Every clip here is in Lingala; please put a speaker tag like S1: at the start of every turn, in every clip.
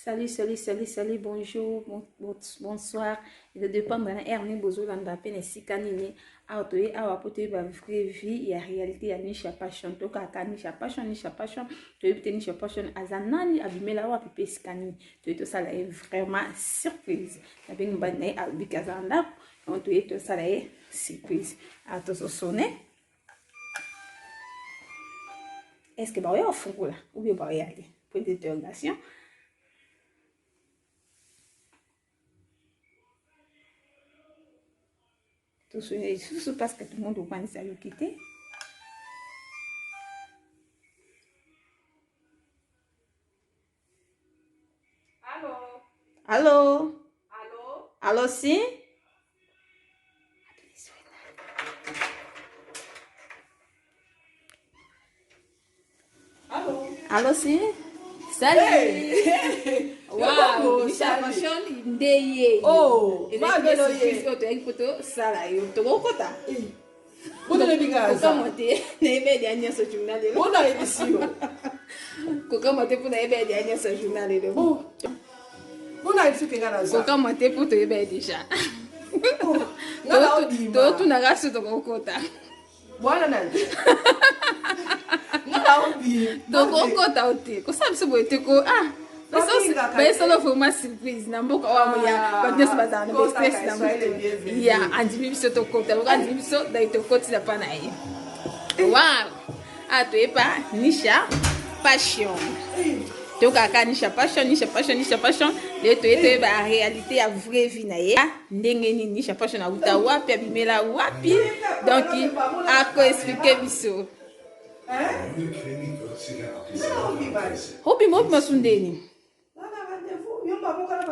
S1: Salut, bonjour, bonsoir. Et de dépend de Ernie Bozo Landape, et Sikanini, Autoé, Awapote, la vraie vie, et la réalité, à Nisha Passion, Toka, Nisha Passion, tu es Nisha Passion, Azanani, Abimela, Wapipe Sikani, tu es tout ça là, est vraiment surprise. La bien banné à Bikazanda, on te est tout ça là, surprise. À tout sonner. Est-ce que bah, au fond là, ou bien bah, aller? Point d'interrogation. Tout ce parce que tout le monde va nous quitter. Allô, si? Allô, si? Salut!
S2: Hey.
S1: Wow! Nisha Passion ndeye.
S2: Oh!
S1: Magalo ye. Photo une photo sala yo. Togo kota.
S2: Bona lebigaza.
S1: Koka mote na ebe de anya so journal le.
S2: Bona ebisio.
S1: Koka mote pour na ebe de anya so journal le.
S2: Oh. Bona ebisuke ngana za.
S1: Koka mote pour to ebe déjà.
S2: Oh. Ngana odima.
S1: To na gaso togo kota.
S2: Bwana nani? Ngana odima.
S1: Togo kota ote. Ko sabe se boite ko Mas só foi uma surpresa, na boca ou amanhã, quando nós passamos no express na boca. E a gente só tocou, tá ligado? A gente só daí tocou de lá aí. Uau! Ah, tu é para Nisha Passion. Tu caca Nisha Passion. Le tu é para a réalité, a vraie vie na ye. Ndenge ni Nisha Passion a uta wapi, a bimela wapi. Donc, a quoi expliquer biso? Hobi mo masundeni.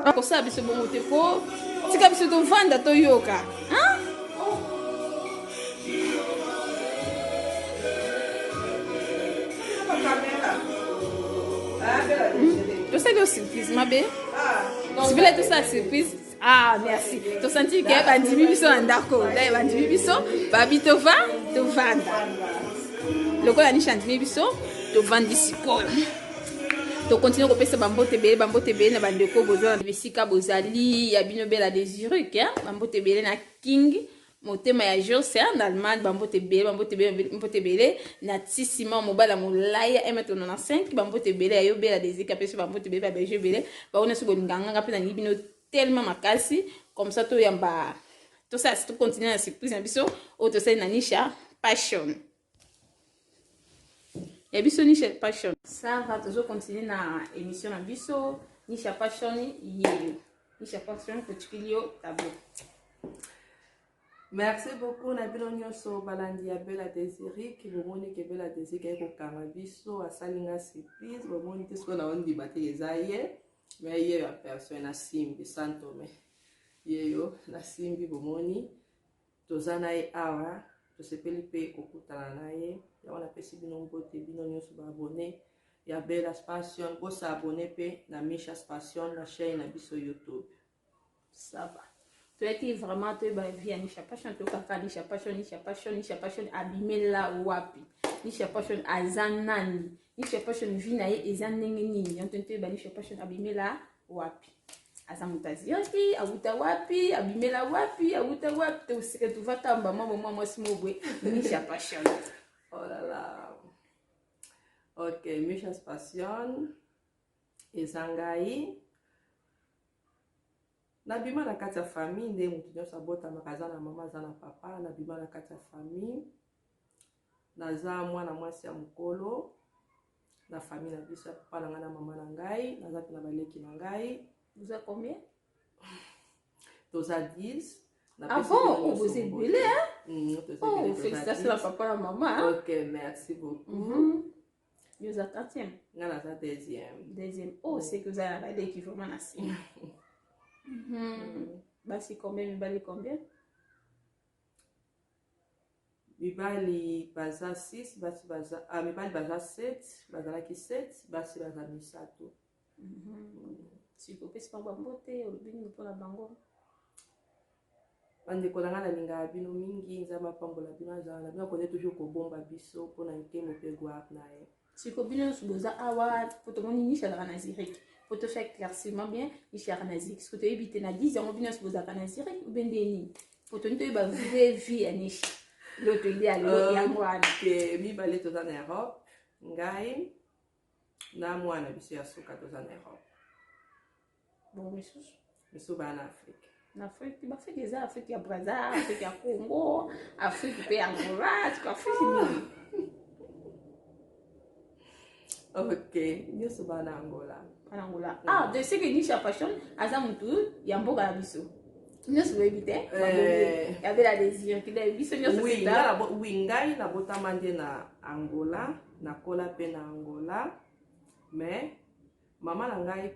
S1: Ako sabe se bom te ko tika biso to vanda to yoka hein tu sais que surprise ma bé si vous voulez tout ça surprise merci tu senti que bandimi biso andako dai bandimi biso babi to vanda lokola ni chantimi biso to vandi sikoyo to continue kopesa bambote bele na bandeko bozala bisika bozali ya bino bela désiré ke bambote bele na king motema ya Jose en Allemagne bambote bele na tisima mobala molaya 1m95 bambote bele ayo bela désiré kapesa bambote bele ba beje bele ba ona so bolinganga pe na libino tellement makasi comme ça to yamba to ça to continue na surprise na biso o to sai na Nisha Passion. Et biso Nisha Passion. Ça va toujours continuer na émission na biso Nisha Passion yeyo. Nisha Passion kotikilio tabo.
S2: Merci beaucoup na bino nyonso balandi ya Bella Désiré ki bomoni ke Bella Désiré ko kanga biso asalinga surprise bomoni te so na ondi bate ezaye mais ye ya personne na simbi santome yeyo na simbi bomoni tozana e awa to sepeli pe kokutana na ye ya wana pesi bino mbote bino nyonso ba abonné ya Bella Passion ko sa abonné pe na Nisha Passion na chaîne na biso YouTube.
S1: Ça va. Tu es vraiment tu es via Nisha Passion to kaka Nisha Passion abimela wapi. Nisha Passion azanani. Nisha Passion vina ye ezanenge nini. Entente ba Nisha Passion abimela wapi. Azamutazi yoki abuta wapi abimela wapi abuta wapi to sike tu vakamba mama mwasi mobwe Nisha Passion.
S2: Oh là là. Ok, Nisha Passion ezangai nabima na kati ya famille nde mutu nyonso abotama aza na mama aza na papa nabima na kati ya famille naza mwana mwasi ya mokolo na famille na biso ya papa na ngai na mama na ngai naza pe na baleki na ngai.
S1: Vous êtes combien?
S2: Toza 10.
S1: Ah bon, vous êtes belé hein?
S2: Oh,
S1: félicitations à papa et maman hein?
S2: Ok, merci beaucoup.
S1: Vous êtes 4e?
S2: Nga na za 2e.
S1: 2e. Oh, c'est que vous avez la baleki vraiment nasi. Basi combien, mibali combien?
S2: Mibali baza 6, basi baza mibali baza 7, bazalaki 7, basi baza misato.
S1: Si vous pesi pa bambote olobini mpona bango.
S2: Bandeko na nga nalinga bino mingi nzamba pambola bino azala bino connaît toujours kobomba biso mpona nkemo pe gloire na ye.
S1: Si ko bino suboza awa fotomoni Nisha la na Zurich. pour te faire éclaircissement bien Nisha Kanazik ce que tu éviter na 10 ans bien se poser Kanaziri ou bien deni pour te ne ba vie Nisha l'autre il est à l'autre
S2: que mi balé to en Europe ngai na mwana biso ya suka to en Europe
S1: bon
S2: biso ba en Afrique
S1: na Afrique tu vas faire des Afrique ya Brazza Afrique ya Congo Afrique pe Angola tu vas faire
S2: ok nyonso ba na Angola
S1: ah de ce que Nisha Passion aza mutu ya mboka ya biso nyonso ebite ya bela désir ki de biso nyonso
S2: oui ngai na botama nde na Angola na kola pe na Angola mais mama na ngai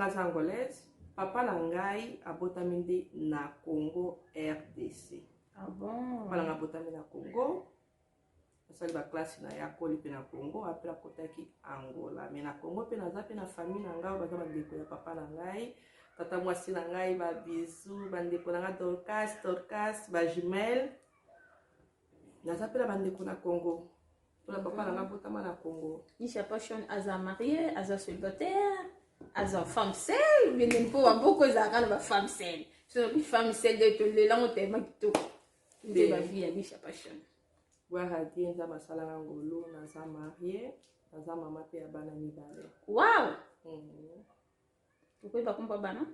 S2: aza angolaise papa na ngai abotami nde na Congo RDC
S1: ah bon
S2: papa na ngai abotami na Congo asali ba classe na ya koli pe na Congo après akotaki Angola mais na Congo pe naza pe na famille na ngai baza bandeko ya papa na ngai tata mwasi na ngai ba bisu bandeko na ngai Dorcas ba jumelle naza pe na bandeko na Congo pour la papa na ngai botama na Congo
S1: Nisha Passion aza marié aza célibataire aza femme seule bien mpo bamboko ezalaka na ba femme seule so bi femme seule de to le lango tema kitoko nde ba vie ya Nisha Passion
S2: wara die nza masala na ngolo naza marié naza mama pe ya bana mibale
S1: wow pourquoi pas kompa bana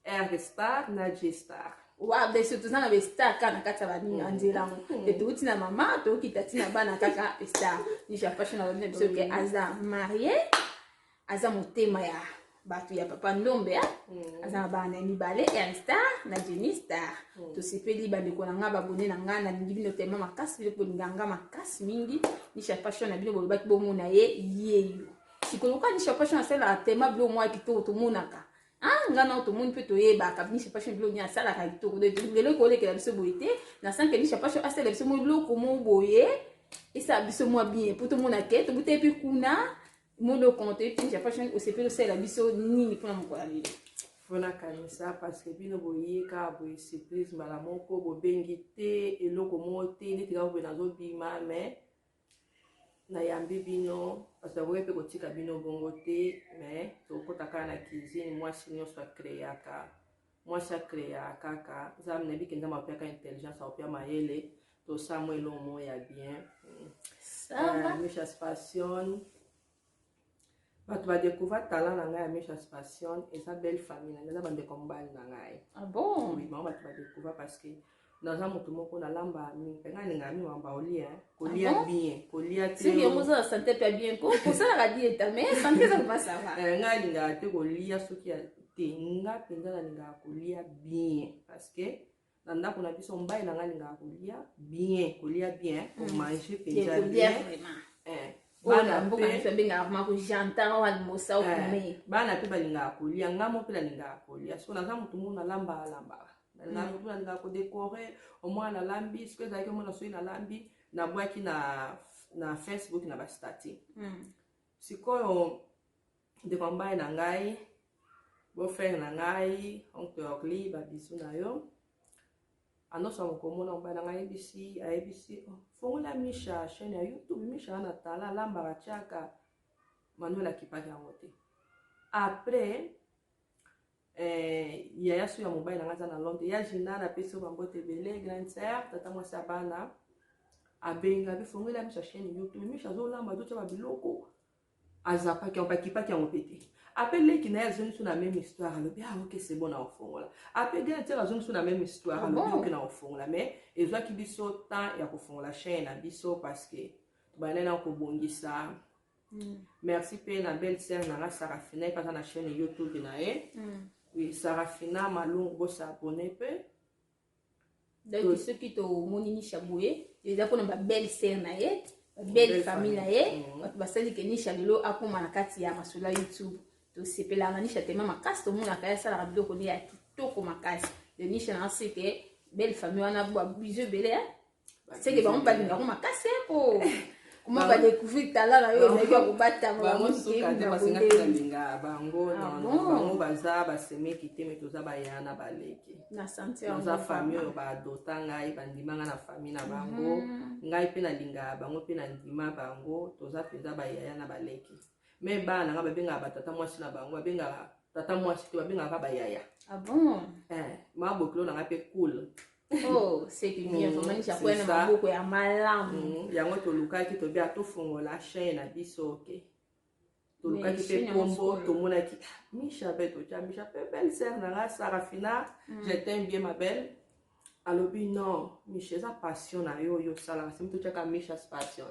S2: R star na G star
S1: wow de surtout na be star kana kata bani anzela de tuti na mama to kitati na bana kaka star Nisha Passion na bana biso ke aza marié aza motema ya batu ya papa ndombe aza bana mibale R star na Jenny star to sepeli bandeko na nga babone na nga na lingi bino tema makasi bino nganga makasi mingi Nisha Passion na bino bolobaki bomona ye yeyo sikoloka Nisha Passion asala tema bilo mwa kitoko tomonaka ngana otomoni mpe toyebaka Nisha Passion bilo nya asalaka kitoko lelo kolekela biso boye te na sanke Nisha Passion asala biso mo biloko mo boye esala biso mwa bien po tomona ke tobute epi kuna mondo compte Nisha Passion osepeli osala biso nini mpona mokola lelo
S2: fona kanisa parce que bino boyeka boye surprise mbala moko bobengi te eloko mo te neti kaka boye nazobima mais nayambi bino parce que boye mpe kotika bino bongo te mais tokota kaka na cuisine mwasi nyonso akreaka mwasi akrea kaka nzambe nayebi ke nzambe apiaka intelligence aopia mayele tosala elo mo ya bien Nisha Passion bato badécouvre talent na ngai ya Nisha Passion eza belle famille na ngai eza bandeko mobali na ngai
S1: ah bon
S2: oui bango bato badécouvre parce que naza moto moko nalamba mpe ngai alingaka mimamba olia kolia bien kolia te
S1: soki yango oza na sante mpe bien kosalaka dieta mais sante eza kopa sava
S2: ngai alingaka te kolia soki te nga mpenza nalingaka kolia bien parce que na ndako na biso mobali na ngai alingaka kolia bien komange mpenza bien bana mboka
S1: nyonso abengaka mako jantan wana mosa okume
S2: bana mpe balingaka kolia nga mo mpe nalingaka kolia soki naza motu moko nalambaka nalingaka kodekore omwana nalambi soki ezalaki omwana soki nalambi nabwaki na Facebook na bastati sikoyo ndeko mobali na ngai bofrere na ngai oncle Orly babisu na yo anosa mokomona mobali na ngai ayebisi fongola Misha chaîne ya YouTube Misha na tala alambaka tiaka manuel akipaki yango te après yaya so ya mobali na ngai aza na Londres ya jina napesi bambote ebele grande sœur tata mwasi ya bana abenga bifongola Misha chaîne YouTube Misha azolamba azotia babiloko azapaki yango bakipaki yango pe te après leki na ye azongi so na même histoire alobi ok c'est bon na kofongola après grande sœur azongi so na même histoire alobi ok na kofongola mais ezwaki biso temps ya kofongola chaîne na biso parce que tobanai na kobongisa merci mpe na belle sœur na nga Sarafina epaza na chaîne YouTube na ye oui Sarafina malungu bosabone mpe
S1: donc soki tomoni Nisha boye eza mpona babelle sœur na ye babelle famille na ye bato basali ke Nisha lelo akoma na kati ya masolo ya YouTube tosepelaka Nisha tema makasi tomonaka ye asalaka biloko nde ya kitoko makasi de Nisha na seke belle famille wana biso ebele seke bango balingako makasi po Comment va découvrir talent là yo na yo battre
S2: bango suka te parce que na linga bango non bango baza ba semeki te mais toza ba yana baleki
S1: na santé
S2: za famille ba dota ngai bandimanga na famille na bango ngai pe na linga bango pe na ndima bango toza peza ba yana baleki mais bana nga babenga batata mwasi na bango babenga tata mwasi te babenga ba yaya.
S1: Ah bon?
S2: Ma bokilo na nga pe cool.
S1: Oh, c'est bien, vraiment j'ai appris na beaucoup ya malamu.
S2: Yango to lukaki to bia to fongola chaîne na biso ke. To lukaki pe kombo to mona ki Misha be to cha Misha pe belle sœur na nga Sarafina, je t'aime bien ma belle. Alobi non, Misha sa passion na yo yo sala, c'est to cha ka Misha passion.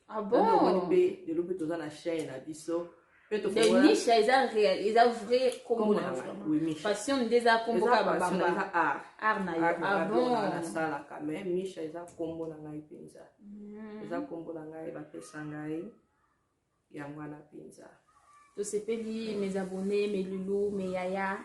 S1: Ah bon?
S2: Donc on pe de lobi to za na chaîne na biso.
S1: Les niches, ils ont réel, ils ont vrai comme passion des accompagnements baba. Art na yo. Ah bon?
S2: Na sala ka mais Misha ils ont combo na ngai penza. Ils ont combo na ngai ba pesa ngai yango na penza.
S1: To sepeli mes abonnés, mes loulous, mes yaya,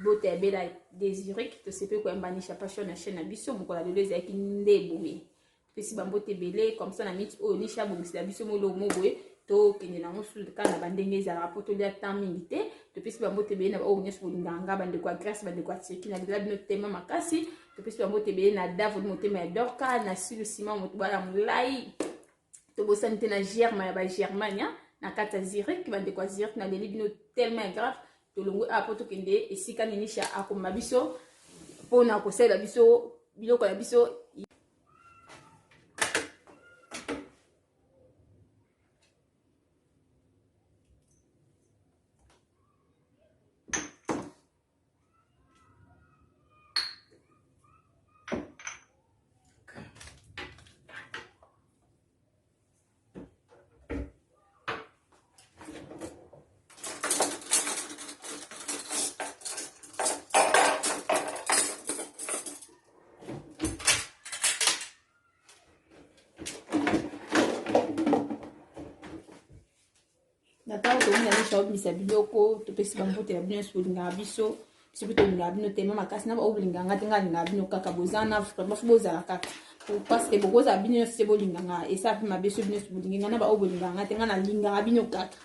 S1: bote bela désiré qui to sepeli ko mbanisha passion na chaîne na biso moko la lelo ezaki ndeboye. Pesi bambote belé comme ça na miti o nisha bongisi la biso molo moboye. To kende na musu kana bandenge ezala poto lia temps mingi te to pesi bambote be na o nyeso bolinganga bande kwa grâce bande kwa tseki na bila bino tema makasi to pesi bambote be na davo motema ya dorka na silu sima moto bala mulai to bosanite na germa ya ba germania na kata zirek bande kwa zirek na deli bino tellement grave to longo a poto kende esika ninisha akoma biso pona ko sela biso biloko ya biso. Nataka kuona ni shop misabiloko to pesi bambote la bino solinga biso sipo to linga bino tema makasi na ba olinga ngati linga bino kaka bozana vraiment bozala kaka parce que beaucoup za bino se bolinga nga esa pe mabeso bino se bolinga na ba olinga ngati nga na linga bino kaka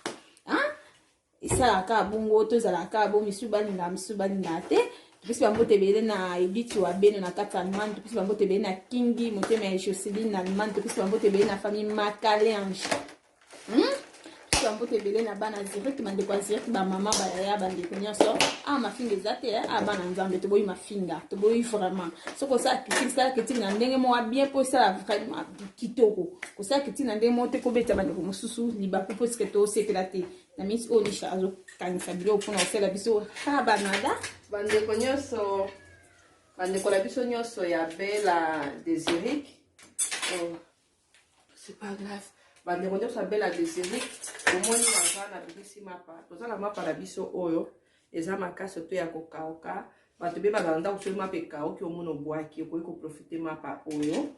S1: hein esa ka bongo to zala ka bo misu balinga te pesi bambote bele na ebiti wa beno na kata allemande pesi bambote bele na kingi motema ya Joseline na allemande pesi bambote bele na famille Makalenge bambote belé na bana direct mande kwa direct ba mama ba ya bande konyoso ma finga zate bana nzambe to boyi mafinga to boyi vraiment so ko ça kitiki na ndenge mo bien pour ça vraiment kitoko ko ça kitiki na ndenge mo te ko beta bande ko mususu liba ko parce que to sekelate na miss onisha azo kanisa bilo kuna osela biso banada
S2: bande konyoso bande ko la biso nyoso ya Bella Désiré. Oh c'est pas grave. Bande konyo sa Bella Désiré omoni baza na bibisi mapa toza na mapa na biso oyo eza makasi to ya kokaoka bato be bazala ndako soki mapa ekaoki omona obwaki okoki koprofite mapa oyo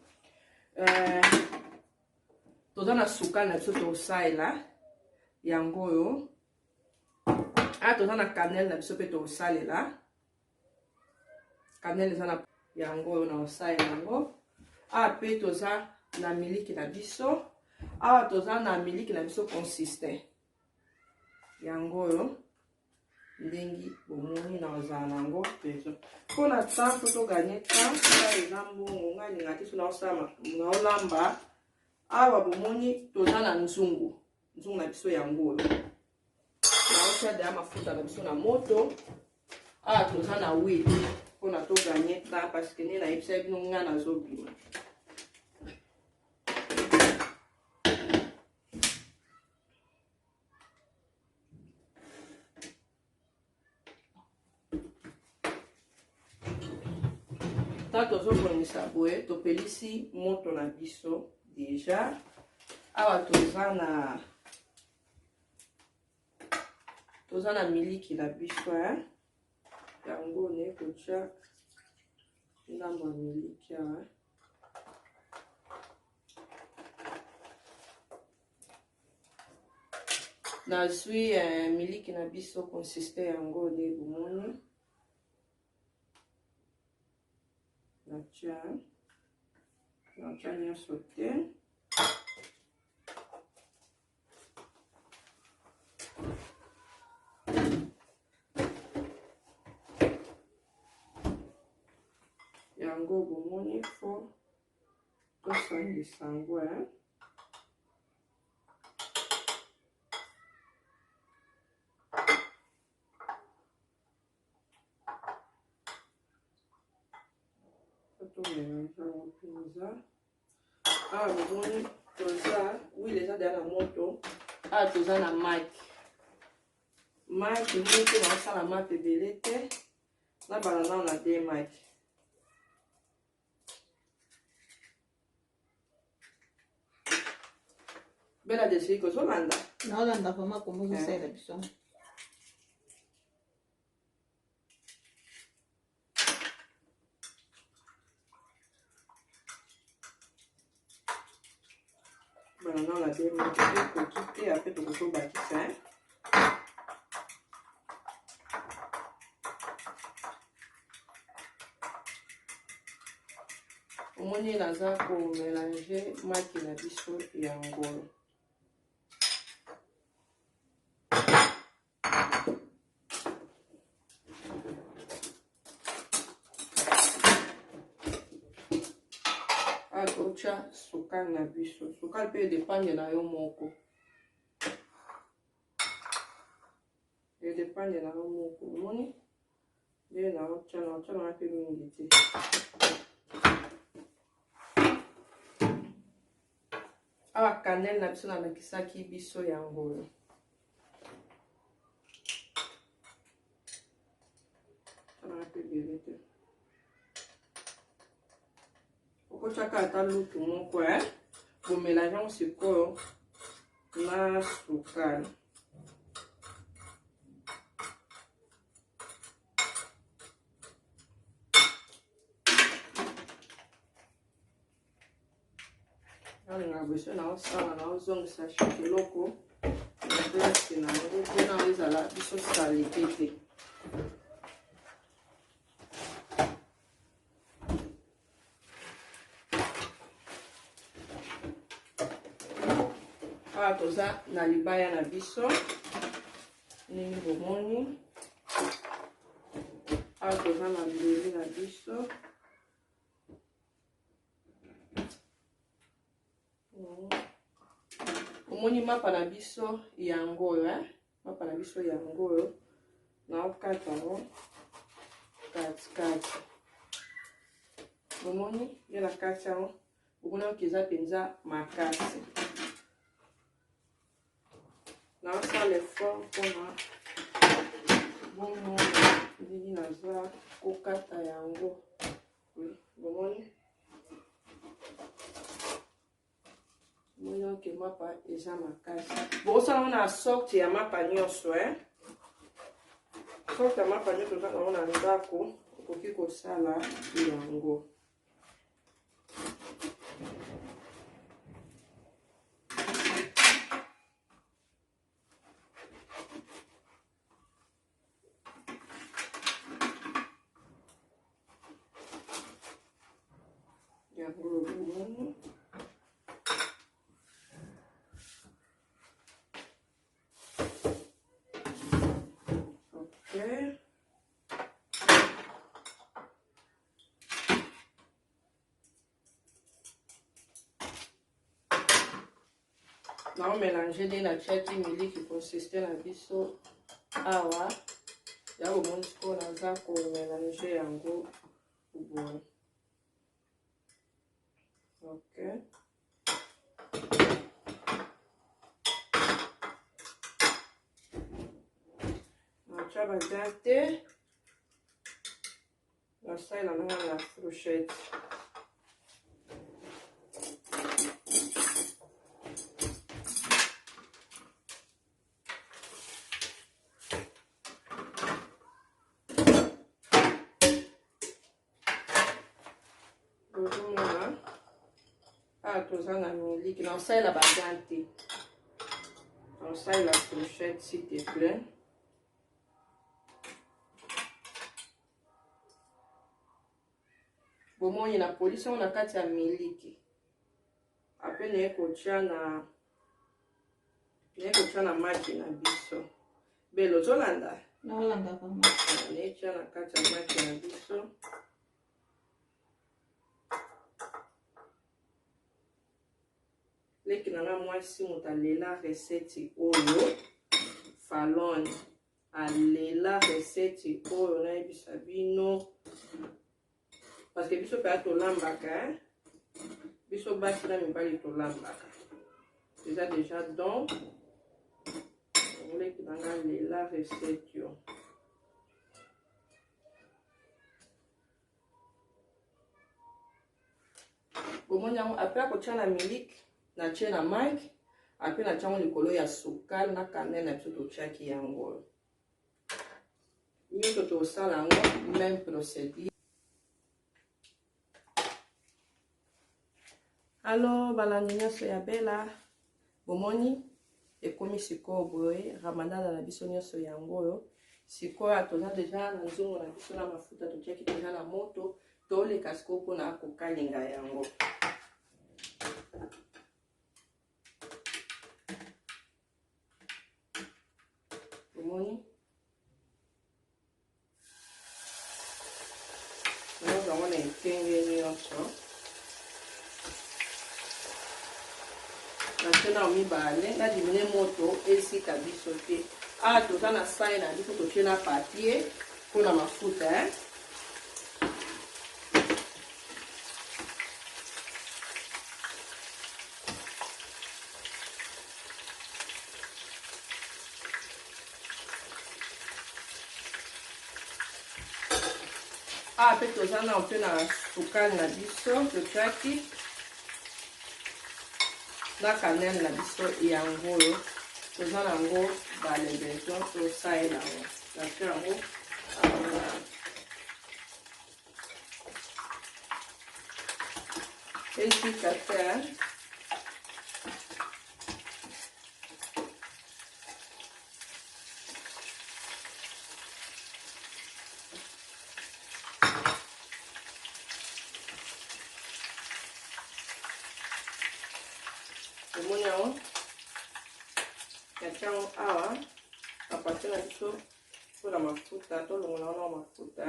S2: toza na sukali na biso tosalela yango oyo toza na cannelle na biso mpe tosalela cannelle eza na yango oyo na osalela yango mpe toza na miliki na biso awa toza na miliki na biso consistant yango oyo ndenge bomoni na ozala nango peso mpona temps po toganye temps eza mbongo ngai ninga te so naolamba awa bomoni toza na nzungu na biso yango oyo naotia deya mafuta na biso na moto awa toza na wili mpona toganye temps parce que nde nayebisa bino ngai nazobima. Tozobongisa boye topelisi moto na biso deja awa toza na miliki na biso yango ne kotia ndambo ya miliki awa nazwi miliki na biso consiste yango ne bomoni natia nyonso te yango bomoni fo tosangisa yango tomélange yango mpenza. Awa bomoni toza wile eza deya na moto. Awa toza na maki ndenge te naosala mape ebele te na banana na de maki. Bella Desiree kozolanda
S1: naolanda vraimen kombo ozosalela biso.
S2: banana na de maki ekoki te ape tokotobakisa omoni naza komélange maki na biso ya ngolo. Akocha sukali na biso, sukali pe edepande na yo moko, edepande na yo moko. Omoni nde naocha na pe mingi te. Awa cannelle na biso nalakisaki biso ya ngolo. Na pe bele te. Okochaka ata lutu moko bomélange yango sikoyo na sukali. Alinga beso naosala naozongisa chaque eloko na place na yango mpona ezala biso salite te. Awa toza na libaya na biso ndenge bomoni. Awa toza na bileli na biso. Omoni mapa na biso yango oyo mapa na biso yango oyo naokata ngo katikati. Omoni ye na kati yango omoni oyo eza mpenza makasi. Naosala effort mpona bomona ndenge naza kokata yango. Bomoni oke mapa eza makasi. Bosala na sorte ya mapa nyonso sorte ya mapa nyonso toza nango na ndako okoki kosala yango. naomélange nde natiaki miliki consiste na biso awa ya bomoni sikoyo naza komélange yango boye. Ok, natia baza te nasalela nanga na fourchette. Toza na miliki naosalela baza te naosalela fourchette s'il te plaît. Bomoni na polisi yango na kati ya miliki ape naye kotia na maki na biso. Belo ozolanda
S1: naolanda vraimen
S2: naye tia na kati ya maki na biso. leki na nga mwasi moto alela recette oyo Fallon alela recette oyo nayebisa bino parce que biso mpe tolambaka biso basi na mibali tolambaka déjà donc leki na nga lela recette yo bomoni yango apres akotia na miliki natie na mike apres natia yango likolo ya sukali na cannelle na biso totiaki yango nyonso tosala yango même procédure. Alors balandi nyonso ya Bella bomoni ekomi sikoyo boye ramadan na biso nyonso yango oyo sikoyo toza deja na nzungu na biso na mafuta totiaki deja na moto toleka sikoyo mpona kokalinga yango. Bomoni nyonso yango na ekenge nyonso na mibale na dimine moto esika biso te toza na sai na biso totie na papier mpona mafuta mpe toza na mpe na sukali na biso totiaki na cannelle na biso yango oyo toza nango balengeton tosalela yango natie yango esika te omoni yango natia yango awa na partie na biso mpona mafuta tolongola wana mafuta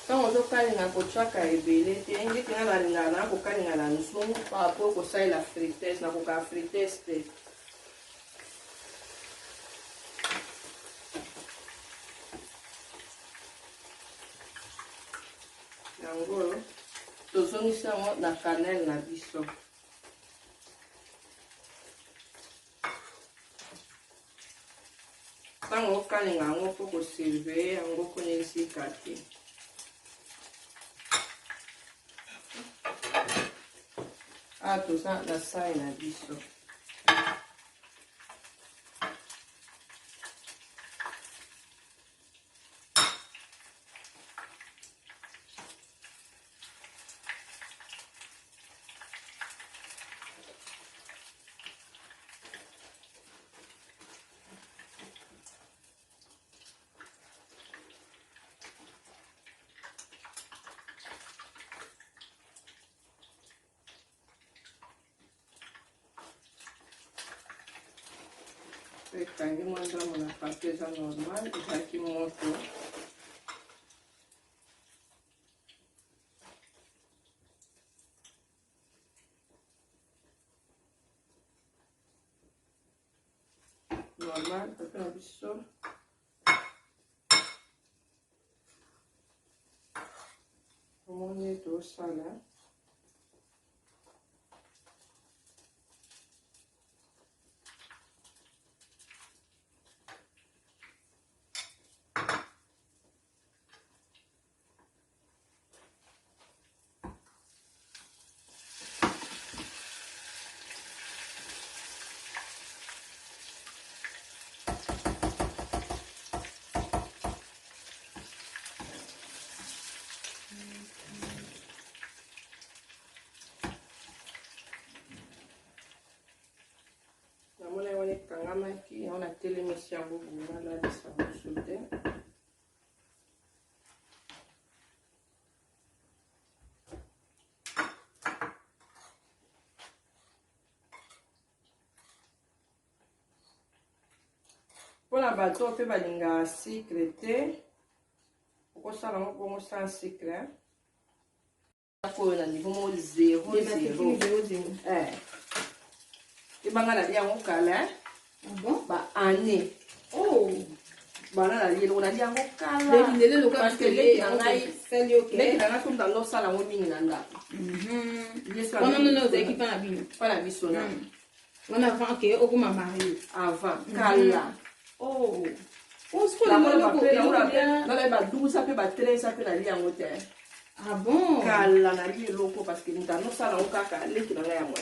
S2: ntango ozokalinga kotiaka ebele te ngeti nga nalingaka na kokalinga na nzungu par rapport kosalela fritese nakokaa fritese te yango tozongisa yango na cannelle na biso ntango okalinga yango mpo kosurveye yango mpona esika te toza na sai na biso ekangi mwanzamo na papier eza normal ezalaki moto normal papier na biso omoni tosala namona yango ekangamaki yango natelemisi yango boye nalalisa mosu te Pour la bateau, on peut balinga sucre te. Pourquoi ça, on sans sucre? On a niveau 0, 0. Et ben, on a dit à mon câlin.
S1: Bon?
S2: Bah, année.
S1: Oh!
S2: Bah, là, on a dit à mon câlin.
S1: Parce que les gens
S2: sont dans l'eau, ça, la mouille, nanda.
S1: Non, non, non, c'est qui pas la vie.
S2: Pas la vie,
S1: On a avant que au ma mari.
S2: avant, câlin.
S1: Oh! On se
S2: La
S1: connaît
S2: mouille,
S1: le
S2: là, là, 12, ça peut 13, ça peut la vie en hauteur.
S1: Ah bon?
S2: Câlin, la vie est loco parce que nous avons ça, là, on caca, les qui n'ont rien à moi.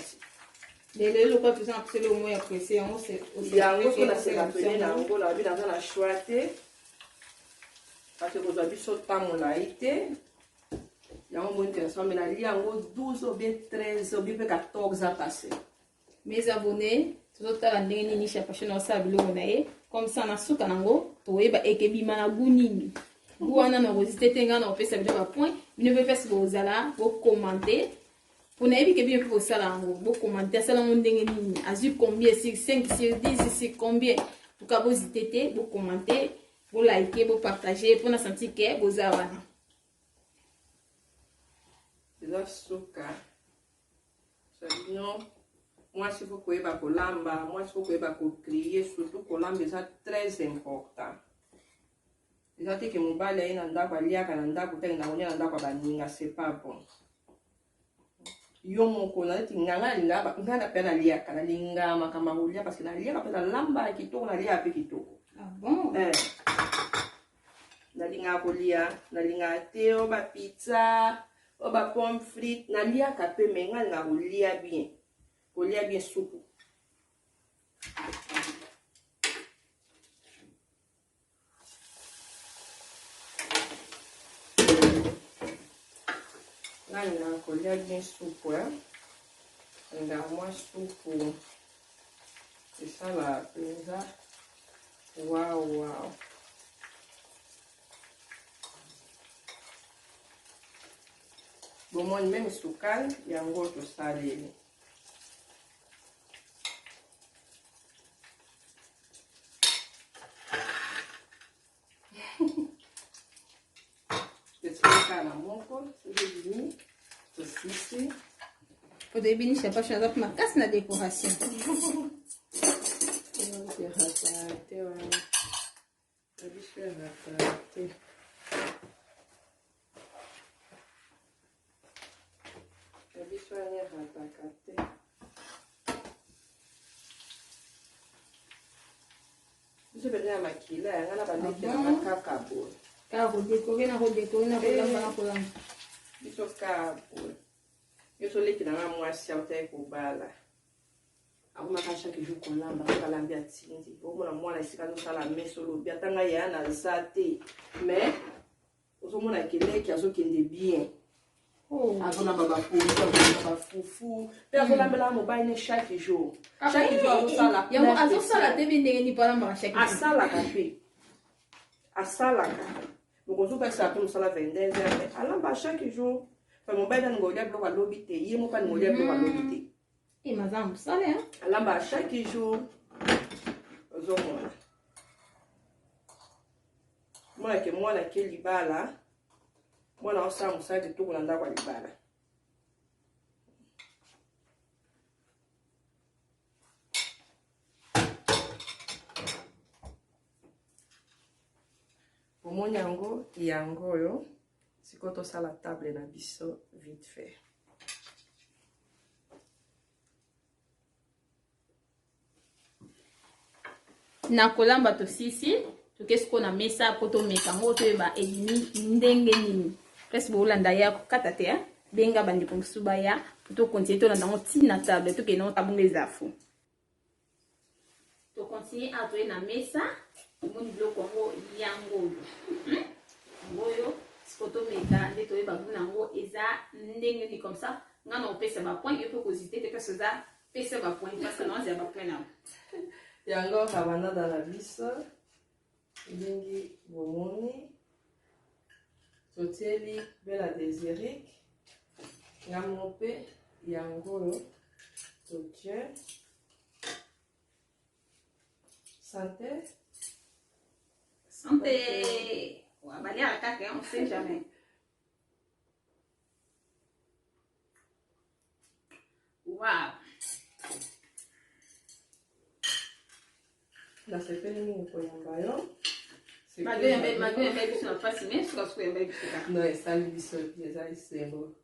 S1: Les locaux, tout ça, c'est le moins apprécié. On sait aussi.
S2: Il y a un gros qu'on a se rappelé, là, on a vu dans la chouette. Parce que vous avez sauté à mon laïté. Il y a un bon intéressant, mais là, il y a 12 ou bien 13 ou bien 14 ans passés.
S1: Mes abonnés, tout le temps, les niches à passion, ça, comme ça, na souka nango, to eba ekebima na gunini. Gouana na rosité tenga na opesa bideba point, ne veut pas se vous ala, vous commenter. Pour n'avoir que bien pour ça, vous commentez ça, on ndenge nini. Azur combien, 5 sur 10, c'est combien. Pour que vous tété, vous commentez, vous likez, vous partagez, pour nous sentir que vous avez.
S2: C'est la souka. Non. Moi, si vous pouvez pas colamba, moi, si vous pouvez pas crier, surtout colamba, c'est très important. Déjà, que mon balai nanda kwa liaka nanda kutenga na ngonya nanda kwa baninga, c'est pas bon. Yo moko na ti nganga linga ngana pe na liaka na linga makama hulia parce que na liaka pe na lamba kitoko na liaka pe kitoko.
S1: Ah bon?
S2: Na linga kolia, na linga te o ba pizza, o ba pomme frite, na liaka pe menga na kolia bien. Kolia bien soupe. Là, il a collé bien soupe. Il a moins soupe. C'est ça la pizza. Waouh, waouh. Bon, moi, même soucal, il y a un gros salé.
S1: Au début, je ne sais pas, je suis ma casse la décoration.
S2: Je vais aller à maquiller, on a pas de cacao.
S1: Car vous décorez, vous décorez, vous décorez.
S2: Biso cabo. Eu sou leite na minha se até com bala. Alguma caixa que eu com lamba, com lamba atindi. Ou na moa na sika no sala meso lo bia tanga ya na zate. Mais os homens que leite azo que de bien. Oh, agora baba fufu, baba fufu. Pega lá bela mobile ne chaque jour. Chaque jour azo sala.
S1: Ya mo azo sala te bindenge ni para mara chaque jour.
S2: A sala café. A sala café. Donc on se passe à tout sala 22 heures. Alamba chaque jour. Mon père n'a pas bloqué à l'obité, il m'a pas bloqué à l'obité.
S1: Et ma dame, ça l'est, hein?
S2: Là-bas, chaque jour, moi, que moi, la qui libala, moi, là, on s'en sert de tout le monde à libala. Pour mon yango, yango, yo. Si quand on sort la table na biso vite fait.
S1: Na kolamba to sisi, to qu'est-ce qu'on a mis ça pour to meka ngoto eba edini ndenge nini. Presque bolanda ya katate ya benga bandi ko suba ya pour to continuer to landa ngoti na table to ke no tabunga zafu. To continuer à to na mesa, mon bloc ngo yango. Ngoyo photo meka nde to eba buna ngo eza ndenge ni comme ça ngana opesa ba point et pour cositer te que ça pesa ba point parce que non c'est ba point na.
S2: Yango kabana dans la biso. Ndingi bomoni. Toteli bela désirique. Ngamope yango totien. Santé.
S1: Santé. On va balayer à caca, on sait jamais. Waouh.
S2: Nasepeli mingi koyamba yo.
S1: Malgré un bébé sur la face, mais sur la soupe, un bébé sur la face.
S2: Non, esali biso eza esengo.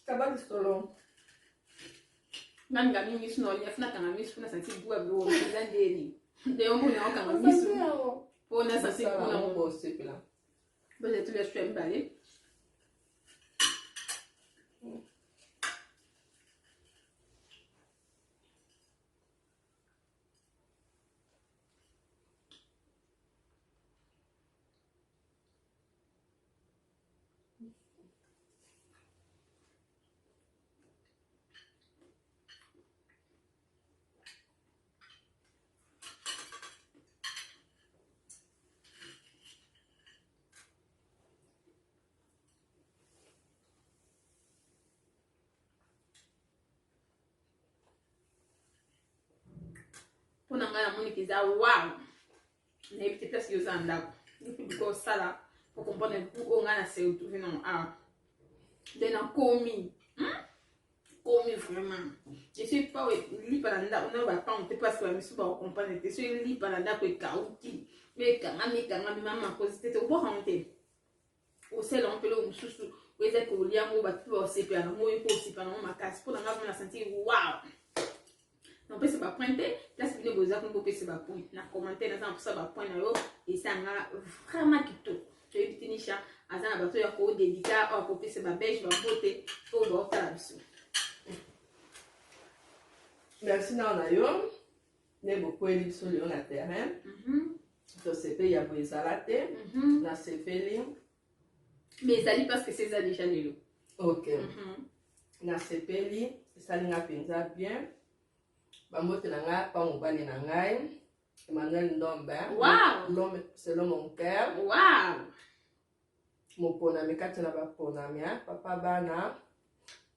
S2: Kabali solo.
S1: Même la mimi sur l'olive, n'a qu'un ami sur la santé bois bleu, les andéni. De on peut en qu'un ami sur. Pour la santé pour la
S2: bosse là.
S1: Peut-être tu vas faire un balai. Pour n'en avoir mon épisode, waouh! N'évitez pas ce que vous en avez. Il faut que ça là, pour comprendre pourquoi on a la série tout venant à. De n'en commis. Commis vraiment. Je suis pas li palanda, on ne va pas, on ne peut pas se faire, mais souvent on comprend. Je suis li palanda que kaouti. Mais quand même, maman, cause c'était au bon hanté. Au sel, on peut le sous-sous. Vous êtes au lien, on va tout aussi faire. Moi, il faut aussi faire ma casse. Pour n'en avoir senti, waouh! On peut se pas pointer, là c'est bien besoin qu'on peut se pas pointer. Na commenter dans un ça va pointer là et ça a vraiment quitté. Tu es petit nicha, à ça bateau ya ko dédicat au côté se ba beige va beauté pour voir ça dessus.
S2: Merci na yo. Ne beaucoup eli sur le terrain. To sepe ya boizalate. Na sepeli.
S1: Mais ça dit parce que c'est ça déjà le.
S2: OK. Na sepeli, ça linga penza bien. Bambote na nga pa mobali na ngai Emmanuel Ndombe.
S1: Wow!
S2: L'homme selon mon cœur.
S1: Wow!
S2: Mopona mekati na bapona mia papa bana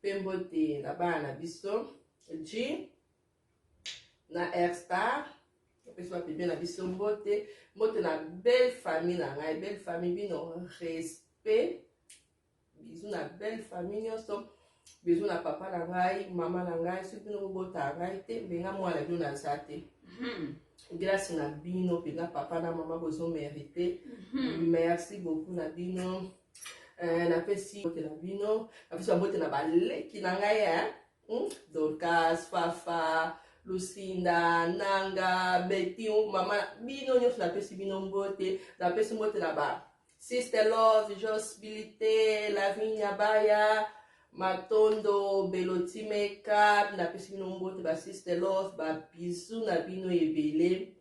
S2: pembote na bana biso G na Airstar pesi ba bébé na biso mbote na belle famille na ngai belle famille bino respect bisous na belle famille nyonso. Bisous na papa na ngai, maman na ngai, si bino kobota ngai te, benga mwana bino na zate. Grâce na bino, benga papa na maman bozo mérité. Merci beaucoup na bino. Na pesi bote na bino, na pesi bote na baleki na ngai Dorcas, Fafa, Lucinda, Nanga, Betty, maman bino nyonso na pesi bino mbote, na pesi mbote na ba Sister Love, Josbilité, Lavinia Baya, Matondo, Beloti Makeup, na pesi bino mbote ba Sister Love, ba bisou na bino ebele.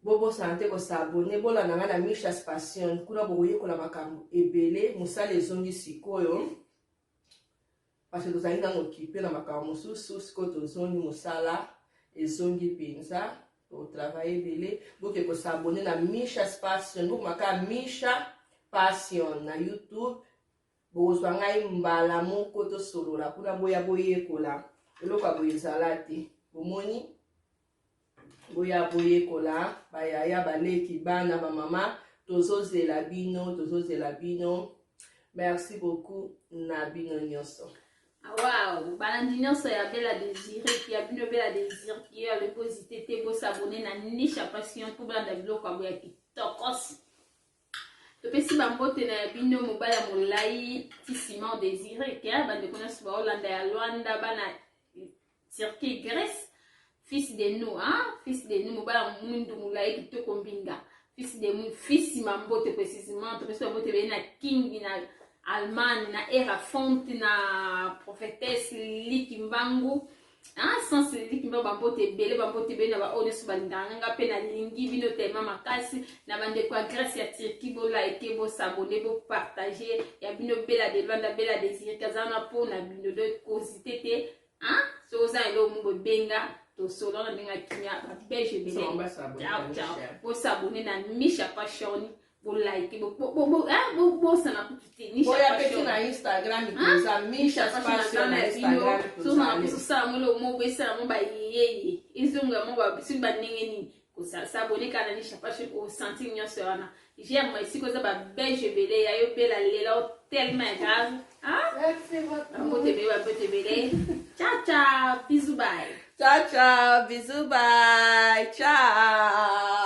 S2: Bobo santé ko s'abonner, bola na nga na Misha's Passion, kuna boye ko la makambo ebele, musala ezongi sikoyo. Parce que tozali na occupé na makambo mosusu, sikoyo tozongi musala ezongi penza. Au travail ebele, boke ko s'abonner na Misha's Passion, boke maka Misha Passion na YouTube. Bozwa ngai mbala moko to solola kuna boya boyekola eloko boyezala te bomoni boya boyekola bayaya baleki bana ba mama tozozela bino merci beaucoup na bino nyonso.
S1: Wow, balandi nyonso ya bela désiré qui a bino bela désir qui a le posité te bo s'abonner na Misha's Passion pour balanda biloko aboya kitokos. Topesi bambote na bino mobala molai tissiment désiré car bande connaissent ba Hollande ya Luanda bana Turquie Grèce fils de nous fils de nous mobala mundu molai kitoko mbinga fils de nous fils mambote précisément topesi bambote na King na Allemagne na Era Font na prophétesse Likimbangu sans Likimbangu bambote bele bambote bena ba onesu bandanga pe na lingi bino tema makasi na bande kwa Grèce ya Turquie bo like bo s'abonner bo partager ya bino bela de Luanda bela désir kazana po na bino de cosité te so za elo mbo benga to solo na ninga kinya ba beje bele
S2: So, on va s'abonner à
S1: ciao ciao
S2: Micha.
S1: bo s'abonner na Misha Passion bo like bo sana kututi Misha
S2: Boya petit
S1: Passion
S2: na Instagram ikoza Misha Passion na Instagram ikoza.
S1: so mulo mo bo sana mo ba yeye izunga mo ba bisu ba ningeni ko s'abonner kana Misha Passion o sentir nyonso wana j'aime ici ko za ba beje bele ya yo bela lela tellement grave
S2: Merci beaucoup.
S1: ciao ciao bisous bye
S2: Ciao, ciao, bisous, bye, ciao.